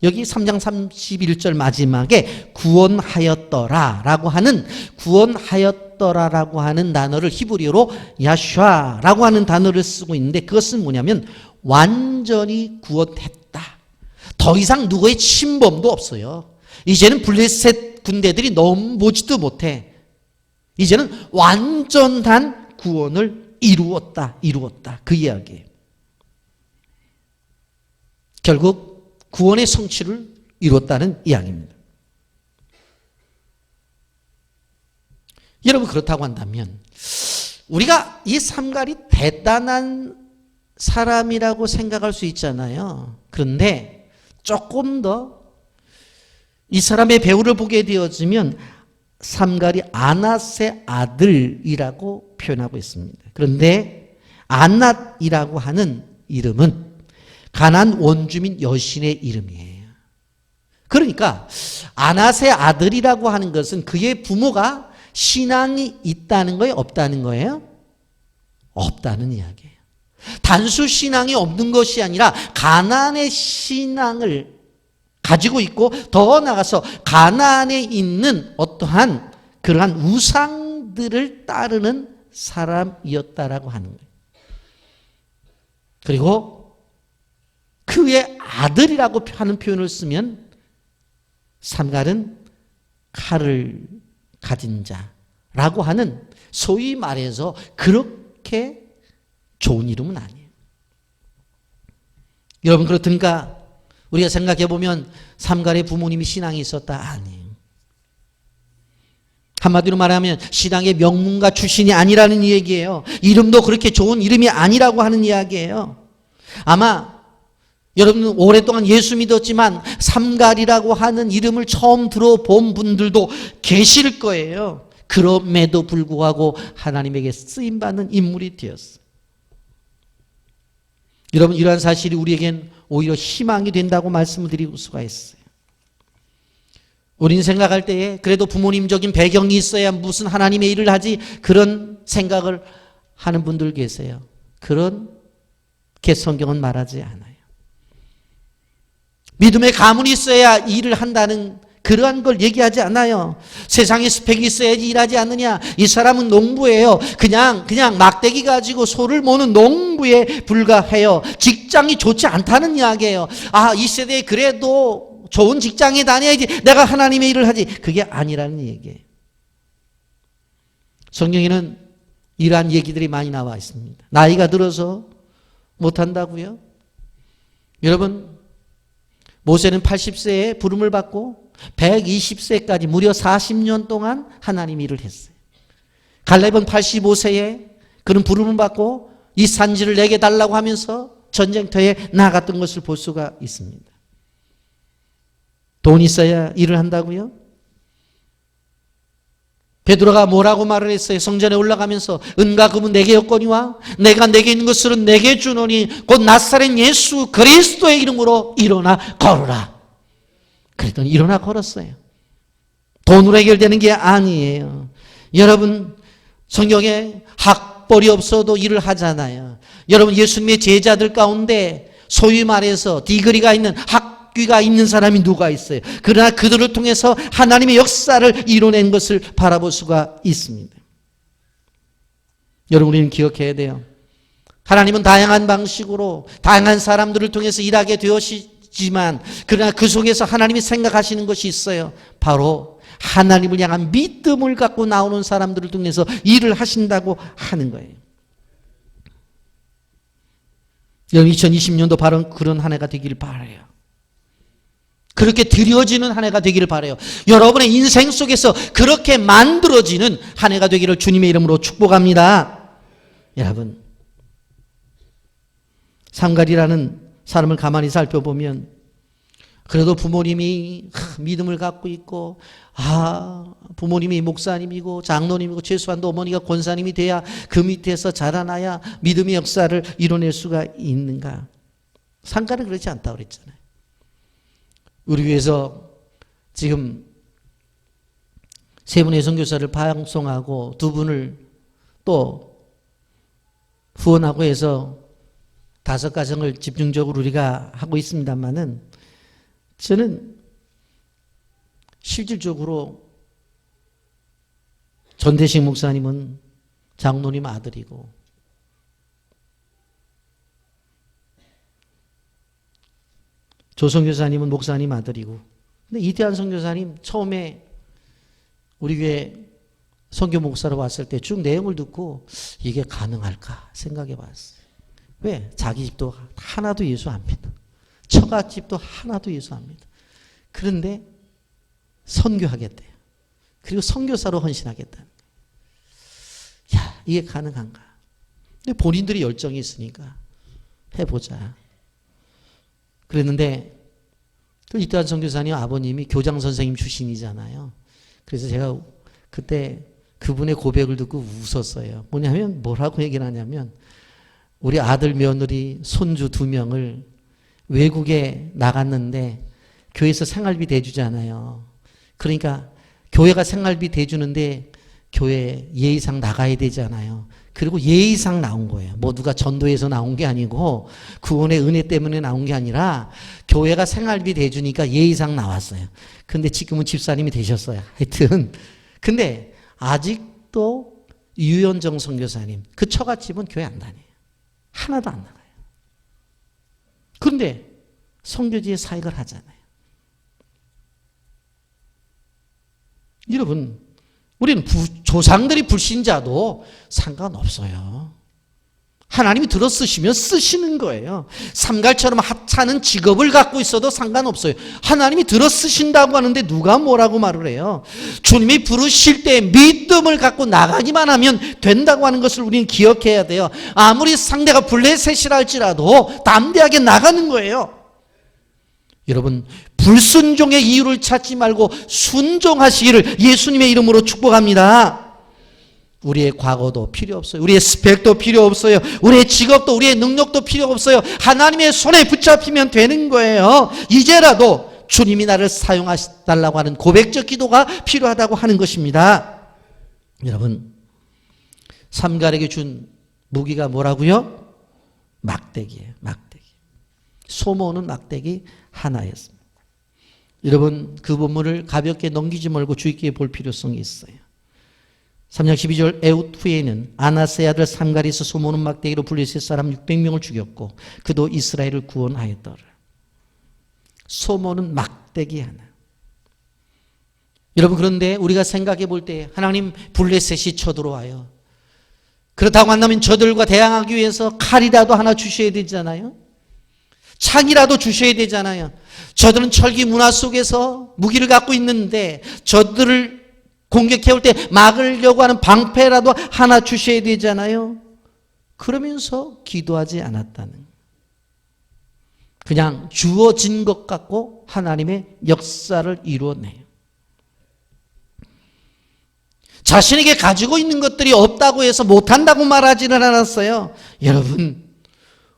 여기 3장 31절 마지막에 구원하였더라라고 하는 구원하였더라라고 하는 단어를 히브리어로 야슈아라고 하는 단어를 쓰고 있는데 그것은 뭐냐면 완전히 구원했다. 더 이상 누구의 침범도 없어요. 이제는 블레셋 군대들이 넘보지도 못해. 이제는 완전한 구원을 이루었다. 그 이야기예요. 결국 구원의 성취를 이뤘다는 이야기입니다. 여러분, 그렇다고 한다면 우리가 이 삼갈이 대단한 사람이라고 생각할 수 있잖아요. 그런데 조금 더 이 사람의 배후를 보게 되어지면 삼갈이 아낫의 아들이라고 표현하고 있습니다. 그런데 아낫이라고 하는 이름은 가나안 원주민 여신의 이름이에요. 그러니까 아낫의 아들이라고 하는 것은 그의 부모가 신앙이 있다는 거예요? 없다는 거예요? 없다는 이야기예요. 단수 신앙이 없는 것이 아니라 가나안의 신앙을 가지고 있고 더 나아가서 가나안에 있는 어떠한 그러한 우상들을 따르는 사람이었다라고 하는 거예요. 그리고 그의 아들이라고 하는 표현을 쓰면 삼갈은 칼을 가진 자라고 하는 소위 말해서 그렇게 좋은 이름은 아니에요. 여러분, 그렇든가 우리가 생각해 보면 삼갈의 부모님이 신앙이 있었다? 아니에요. 한마디로 말하면 신앙의 명문가 출신이 아니라는 얘기예요. 이름도 그렇게 좋은 이름이 아니라고 하는 이야기예요. 아마 여러분 오랫동안 예수 믿었지만 삼갈이라고 하는 이름을 처음 들어본 분들도 계실 거예요. 그럼에도 불구하고 하나님에게 쓰임받는 인물이 되었어요. 여러분, 이러한 사실이 우리에겐 오히려 희망이 된다고 말씀을 드릴 수가 있어요. 우리는 생각할 때에 그래도 부모님적인 배경이 있어야 무슨 하나님의 일을 하지 그런 생각을 하는 분들 계세요. 그렇게 성경은 말하지 않아요. 믿음의 가문이 있어야 일을 한다는 그러한 걸 얘기하지 않아요. 세상에 스펙이 있어야지 일하지 않느냐. 이 사람은 농부예요. 그냥 막대기 가지고 소를 모는 농부에 불과해요. 직장이 좋지 않다는 이야기예요. 아, 이 세대에 그래도 좋은 직장에 다녀야지 내가 하나님의 일을 하지. 그게 아니라는 얘기예요. 성경에는 이러한 얘기들이 많이 나와 있습니다. 나이가 들어서 못한다고요? 여러분, 모세는 80세에 부름을 받고 120세까지 무려 40년 동안 하나님 일을 했어요. 갈렙은 85세에 그런 부름을 받고 이 산지를 내게 달라고 하면서 전쟁터에 나갔던 것을 볼 수가 있습니다. 돈 있어야 일을 한다고요? 베드로가 뭐라고 말을 했어요? 성전에 올라가면서 은과 금은 내게 없거니와 내가 내게 있는 것들은 내게 주노니 곧 나사렛 예수 그리스도의 이름으로 일어나 걸으라. 그랬더니 일어나 걸었어요. 돈으로 해결되는 게 아니에요. 여러분, 성경에 학벌이 없어도 일을 하잖아요. 여러분, 예수님의 제자들 가운데 소위 말해서 디그리가 있는 학위가 있는 사람이 누가 있어요? 그러나 그들을 통해서 하나님의 역사를 이뤄낸 것을 바라볼 수가 있습니다. 여러분, 우리는 기억해야 돼요. 하나님은 다양한 방식으로 다양한 사람들을 통해서 일하게 되었지만 그러나 그 속에서 하나님이 생각하시는 것이 있어요. 바로 하나님을 향한 믿음을 갖고 나오는 사람들을 통해서 일을 하신다고 하는 거예요. 여러분, 2020년도 바로 그런 한 해가 되기를 바라요. 그렇게 드려지는 한 해가 되기를 바라요. 여러분의 인생 속에서 그렇게 만들어지는 한 해가 되기를 주님의 이름으로 축복합니다. 여러분, 삼갈이라는 사람을 가만히 살펴보면 그래도 부모님이 믿음을 갖고 있고 부모님이 목사님이고 장로님이고 최소한도 어머니가 권사님이 돼야 그 밑에서 자라나야 믿음의 역사를 이뤄낼 수가 있는가? 삼갈은 그렇지 않다고 그랬잖아요. 우리 교회에서 지금 3분의 선교사를 방송하고 2분을 또 후원하고 해서 5가정을 집중적으로 우리가 하고 있습니다만은 저는 실질적으로 전대식 목사님은 장로님 아들이고 조성교사님은 목사님 아들이고 근데 이태한 선교사님 처음에 우리 교회 선교 목사로 왔을 때 쭉 내용을 듣고 이게 가능할까 생각해 봤어요. 왜? 자기 집도 하나도 예수 안 믿어. 처갓집도 하나도 예수 안 믿어. 그런데 선교하겠대요. 그리고 선교사로 헌신하겠다. 야, 이게 가능한가? 근데 본인들이 열정이 있으니까 해보자. 그랬는데 이태환 선교사님 아버님이 교장 선생님 출신이잖아요. 그래서 제가 그때 그분의 고백을 듣고 웃었어요. 뭐냐면 뭐라고 얘기를 하냐면 우리 아들, 며느리, 손주 2명을 외국에 나갔는데 교회에서 생활비 대주잖아요. 그러니까 교회가 생활비 대주는데 교회 예의상 나가야 되잖아요. 그리고 예의상 나온 거예요. 뭐 누가 전도해서 나온 게 아니고 구원의 은혜 때문에 나온 게 아니라 교회가 생활비 대주니까 예의상 나왔어요. 근데 지금은 집사님이 되셨어요. 하여튼 근데 아직도 유현정 선교사님 그 처갓집은 교회 안 다녀요. 하나도 안 나가요. 그런데 선교지에 사역을 하잖아요. 여러분, 우리는 조상들이 불신자도 상관없어요. 하나님이 들어 쓰시면 쓰시는 거예요. 삼갈처럼 하찮은 직업을 갖고 있어도 상관없어요. 하나님이 들어 쓰신다고 하는데 누가 뭐라고 말을 해요? 주님이 부르실 때 믿음을 갖고 나가기만 하면 된다고 하는 것을 우리는 기억해야 돼요. 아무리 상대가 블레셋이라 할지라도 담대하게 나가는 거예요. 여러분, 불순종의 이유를 찾지 말고 순종하시기를 예수님의 이름으로 축복합니다. 우리의 과거도 필요 없어요. 우리의 스펙도 필요 없어요. 우리의 직업도 우리의 능력도 필요 없어요. 하나님의 손에 붙잡히면 되는 거예요. 이제라도 주님이 나를 사용하달라고 하는 고백적 기도가 필요하다고 하는 것입니다. 여러분, 삼갈에게 준 무기가 뭐라고요? 막대기예요. 막대기. 소모는 막대기 하나였습니다. 여러분, 그 본문을 가볍게 넘기지 말고 주의 깊게 볼 필요성이 있어요. 3장 12절 에웃 후에는 아나스의 아들 삼갈에서 소모는 막대기로 블레셋 사람 600명을 죽였고 그도 이스라엘을 구원하였더라. 소모는 막대기 하나. 여러분, 그런데 우리가 생각해 볼 때 하나님 블레셋이 쳐들어와요. 그렇다고 한다면 저들과 대항하기 위해서 칼이라도 하나 주셔야 되잖아요. 창이라도 주셔야 되잖아요. 저들은 철기 문화 속에서 무기를 갖고 있는데 저들을 공격해올 때 막으려고 하는 방패라도 하나 주셔야 되잖아요. 그러면서 기도하지 않았다는, 그냥 주어진 것 같고 하나님의 역사를 이루어내요. 자신에게 가지고 있는 것들이 없다고 해서 못한다고 말하지는 않았어요. 여러분,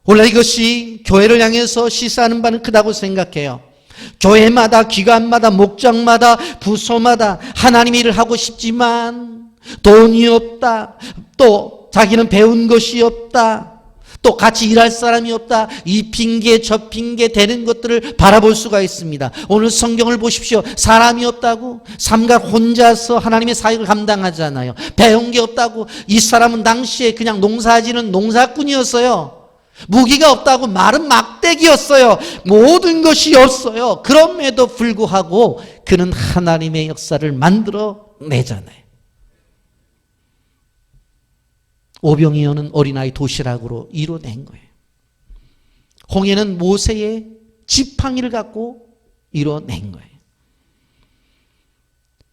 원래 이것이 교회를 향해서 시사하는 바는 크다고 생각해요. 교회마다, 기관마다, 목장마다, 부서마다 하나님의 일을 하고 싶지만 돈이 없다. 또 자기는 배운 것이 없다. 또 같이 일할 사람이 없다. 이 핑계 저 핑계 되는 것들을 바라볼 수가 있습니다. 오늘 성경을 보십시오. 사람이 없다고 삼가 혼자서 하나님의 사역을 감당하잖아요. 배운 게 없다고 이 사람은 당시에 그냥 농사지는 농사꾼이었어요. 무기가 없다고 말은 막대기였어요. 모든 것이 없어요. 그럼에도 불구하고 그는 하나님의 역사를 만들어 내잖아요. 오병이어는 어린아이 도시락으로 이뤄낸 거예요. 홍해는 모세의 지팡이를 갖고 이뤄낸 거예요.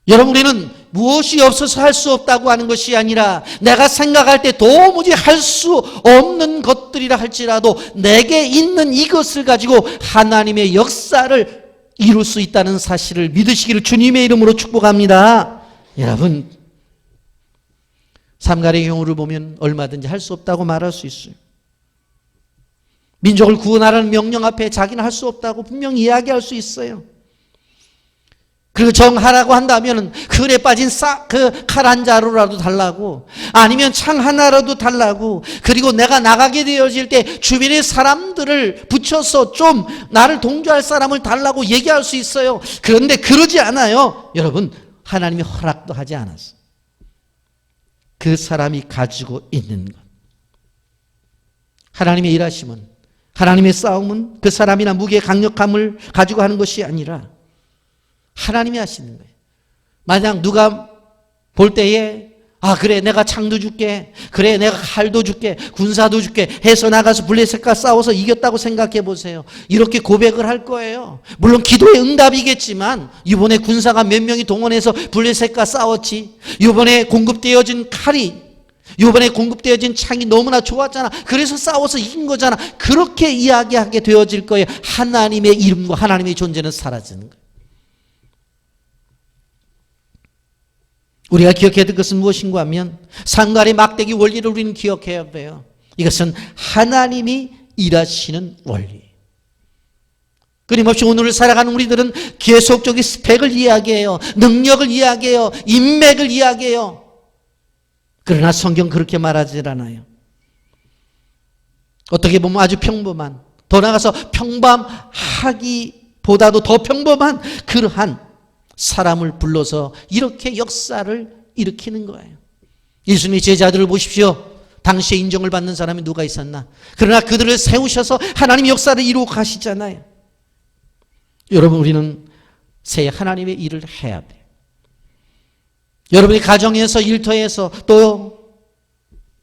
여러분, 우리는 무엇이 없어서 할 수 없다고 하는 것이 아니라 내가 생각할 때 도무지 할 수 없는 것들이라 할지라도 내게 있는 이것을 가지고 하나님의 역사를 이룰 수 있다는 사실을 믿으시기를 주님의 이름으로 축복합니다. 여러분, 삼갈의 경우를 보면 얼마든지 할 수 없다고 말할 수 있어요. 민족을 구원하라는 명령 앞에 자기는 할 수 없다고 분명히 이야기할 수 있어요. 그리고 정하라고 한다면 그에 빠진 그 칼 한 자루라도 달라고, 아니면 창 하나라도 달라고, 그리고 내가 나가게 되어질 때 주변의 사람들을 붙여서 좀 나를 동조할 사람을 달라고 얘기할 수 있어요. 그런데 그러지 않아요. 여러분, 하나님이 허락도 하지 않았어요. 그 사람이 가지고 있는 것, 하나님의 일하심은, 하나님의 싸움은 그 사람이나 무기의 강력함을 가지고 하는 것이 아니라 하나님이 하시는 거예요. 만약 누가 볼 때에 그래 내가 창도 줄게, 그래 내가 칼도 줄게, 군사도 줄게 해서 나가서 블레셋과 싸워서 이겼다고 생각해 보세요. 이렇게 고백을 할 거예요. 물론 기도의 응답이겠지만 이번에 군사가 몇 명이 동원해서 블레셋과 싸웠지, 이번에 공급되어진 칼이, 이번에 공급되어진 창이 너무나 좋았잖아, 그래서 싸워서 이긴 거잖아, 그렇게 이야기하게 되어질 거예요. 하나님의 이름과 하나님의 존재는 사라지는 거예요. 우리가 기억해야 될 것은 무엇인가 하면 상갈의 막대기 원리를 우리는 기억해야 돼요. 이것은 하나님이 일하시는 원리. 끊임없이 오늘을 살아가는 우리들은 계속적인 스펙을 이야기해요. 능력을 이야기해요. 인맥을 이야기해요. 그러나 성경 그렇게 말하지 않아요. 어떻게 보면 아주 평범한, 더 나아가서 평범하기보다도 더 평범한 그러한 사람을 불러서 이렇게 역사를 일으키는 거예요. 예수님의 제자들을 보십시오. 당시에 인정을 받는 사람이 누가 있었나? 그러나 그들을 세우셔서 하나님 역사를 이루어 가시잖아요. 여러분, 우리는 새 하나님의 일을 해야 돼요. 여러분이 가정에서, 일터에서, 또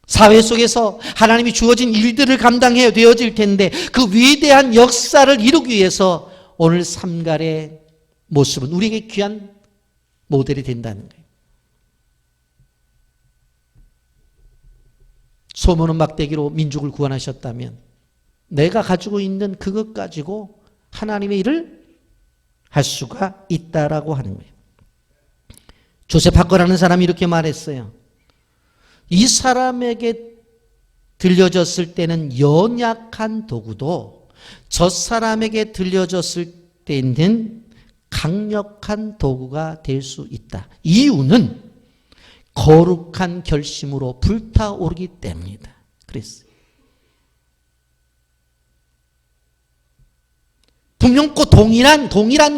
사회 속에서 하나님이 주어진 일들을 감당해야 되어질 텐데, 그 위대한 역사를 이루기 위해서 오늘 삼갈의 모습은 우리에게 귀한 모델이 된다는 거예요. 소모는 막대기로 민족을 구원하셨다면 내가 가지고 있는 그것 가지고 하나님의 일을 할 수가 있다라고 하는 거예요. 조셉 하거라는 사람이 이렇게 말했어요. 이 사람에게 들려졌을 때는 연약한 도구도 저 사람에게 들려졌을 때는 강력한 도구가 될 수 있다. 이유는 거룩한 결심으로 불타오르기 때문이다. 그랬어요. 분명 꼭 동일한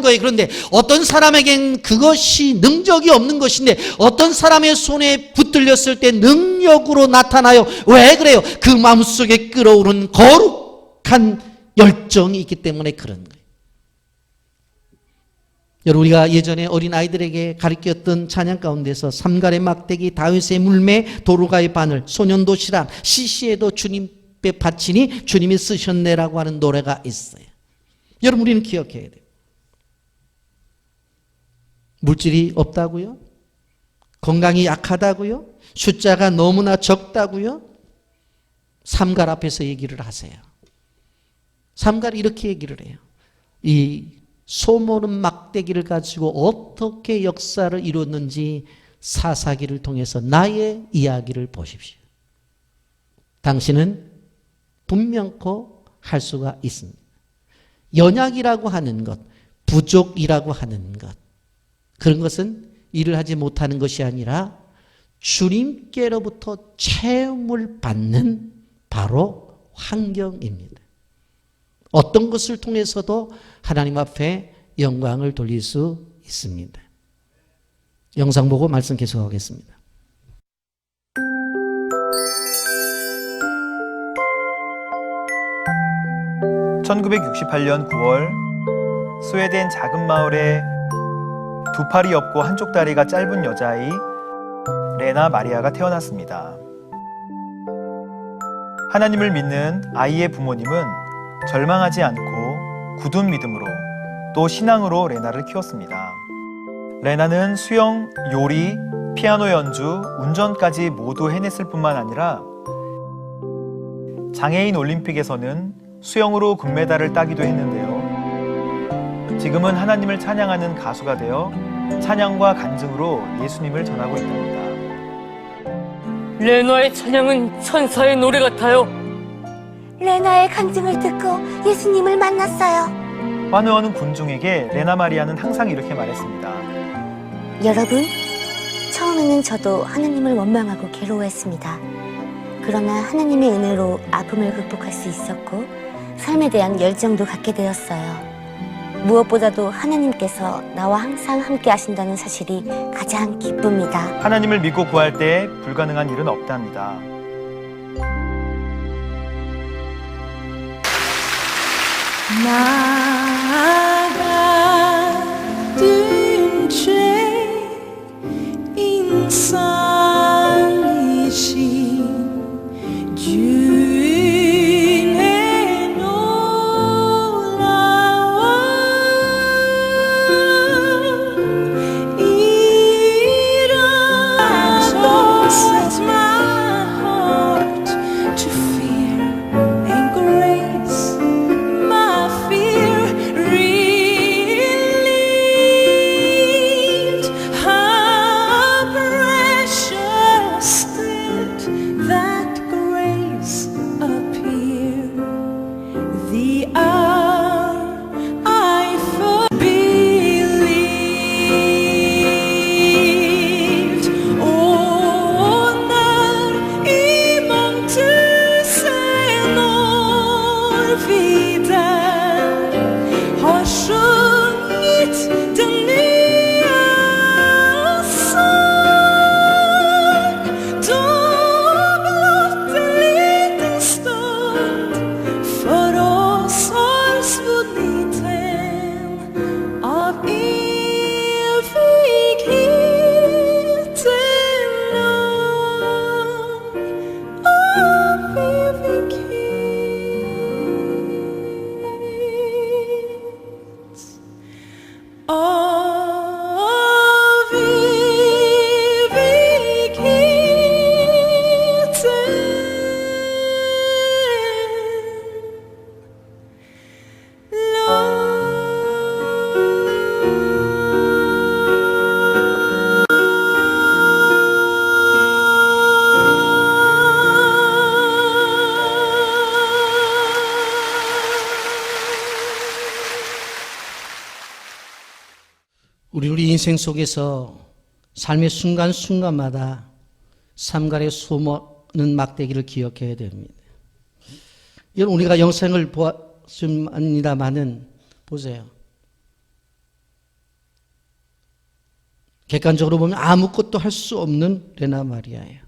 거예요. 그런데 어떤 사람에겐 그것이 능력이 없는 것인데 어떤 사람의 손에 붙들렸을 때 능력으로 나타나요. 왜 그래요? 그 마음속에 끓어오른 거룩한 열정이 있기 때문에 그런 거예요. 여러분, 우리가 예전에 어린아이들에게 가르쳤던 찬양 가운데서 삼갈의 막대기, 다윗의 물매, 도루가의 바늘, 소년도시락, 시시에도 주님께 바치니 주님이 쓰셨네라고 하는 노래가 있어요. 여러분, 우리는 기억해야 돼요. 물질이 없다고요? 건강이 약하다고요? 숫자가 너무나 적다고요? 삼갈 앞에서 얘기를 하세요. 삼갈이 이렇게 얘기를 해요. 이 소모는 막대기를 가지고 어떻게 역사를 이뤘는지 사사기를 통해서 나의 이야기를 보십시오. 당신은 분명코 할 수가 있습니다. 연약이라고 하는 것, 부족이라고 하는 것, 그런 것은 일을 하지 못하는 것이 아니라 주님께로부터 체험을 받는 바로 환경입니다. 어떤 것을 통해서도 하나님 앞에 영광을 돌릴 수 있습니다. 영상 보고 말씀 계속하겠습니다. 1968년 9월 스웨덴 작은 마을에 두 팔이 없고 한쪽 다리가 짧은 여자아이 레나 마리아가 태어났습니다. 하나님을 믿는 아이의 부모님은 절망하지 않고 굳은 믿음으로 또 신앙으로 레나를 키웠습니다. 레나는 수영, 요리, 피아노 연주, 운전까지 모두 해냈을 뿐만 아니라 장애인 올림픽에서는 수영으로 금메달을 따기도 했는데요. 지금은 하나님을 찬양하는 가수가 되어 찬양과 간증으로 예수님을 전하고 있답니다. 레나의 찬양은 천사의 노래 같아요. 레나의 간증을 듣고 예수님을 만났어요. 환호하는 군중에게 레나 마리아는 항상 이렇게 말했습니다. 여러분, 처음에는 저도 하나님을 원망하고 괴로워했습니다. 그러나 하나님의 은혜로 아픔을 극복할 수 있었고 삶에 대한 열정도 갖게 되었어요. 무엇보다도 하나님께서 나와 항상 함께 하신다는 사실이 가장 기쁩니다. 하나님을 믿고 구할 때 불가능한 일은 없답니다. 나가둔 죄 인살리신 주인의 놀라운 일은 sets my heart to fear and grace. My fear relieved. How precious did that grace appear the hour I first believed. 오늘 이 몸뜻에 놀비다 허숭잇 드니었어 Dubbelt stund för oss har svunnit hem av evigheten lång, av evighet, av 우리 인생 속에서 삶의 순간순간마다 삼갈에 숨어는 막대기를 기억해야 됩니다. 여러분, 우리가 영생을 보았습니다마는 보세요. 객관적으로 보면 아무것도 할 수 없는 레나 마리아예요.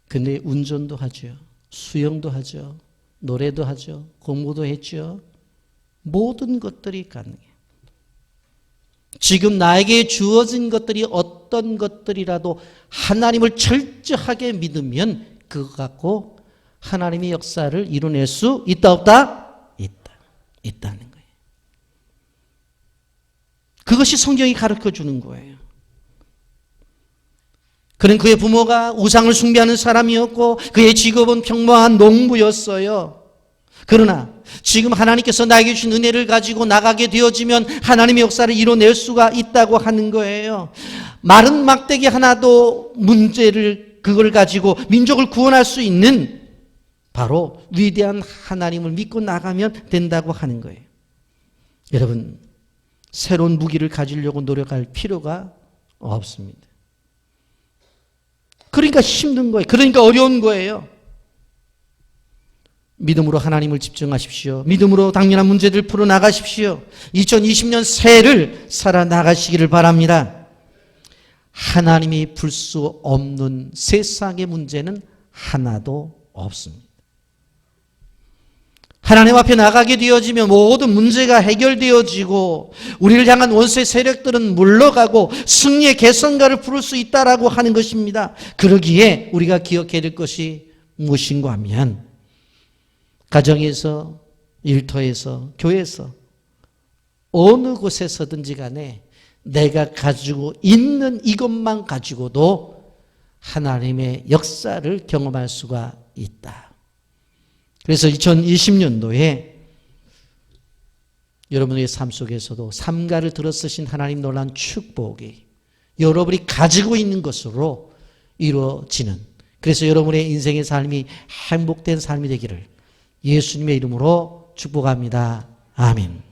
근데 운전도 하죠. 수영도 하죠. 노래도 하죠. 공부도 했죠. 모든 것들이 가능해요. 지금 나에게 주어진 것들이 어떤 것들이라도 하나님을 철저하게 믿으면 그거 갖고 하나님의 역사를 이뤄낼 수 있다 없다? 있다는 거예요. 그것이 성경이 가르쳐주는 거예요. 그는 그의 부모가 우상을 숭배하는 사람이었고 그의 직업은 평범한 농부였어요. 그러나 지금 하나님께서 나에게 주신 은혜를 가지고 나가게 되어지면 하나님의 역사를 이뤄낼 수가 있다고 하는 거예요. 마른 막대기 하나도 그걸 가지고 민족을 구원할 수 있는 바로 위대한 하나님을 믿고 나가면 된다고 하는 거예요. 여러분, 새로운 무기를 가지려고 노력할 필요가 없습니다. 그러니까 힘든 거예요. 그러니까 어려운 거예요. 믿음으로 하나님을 집중하십시오. 믿음으로 당면한 문제들 풀어나가십시오. 2020년 새해를 살아나가시기를 바랍니다. 하나님이 풀 수 없는 세상의 문제는 하나도 없습니다. 하나님 앞에 나가게 되어지면 모든 문제가 해결되어지고 우리를 향한 원수의 세력들은 물러가고 승리의 개선가를 부를 수 있다라고 하는 것입니다. 그러기에 우리가 기억해야 될 것이 무엇인가 하면 가정에서, 일터에서, 교회에서 어느 곳에서든지 간에 내가 가지고 있는 이것만 가지고도 하나님의 역사를 경험할 수가 있다. 그래서 2020년도에 여러분의 삶 속에서도 삼가를 들어 쓰신 하나님 놀라운 축복이 여러분이 가지고 있는 것으로 이루어지는, 그래서 여러분의 인생의 삶이 행복된 삶이 되기를 예수님의 이름으로 축복합니다. 아멘.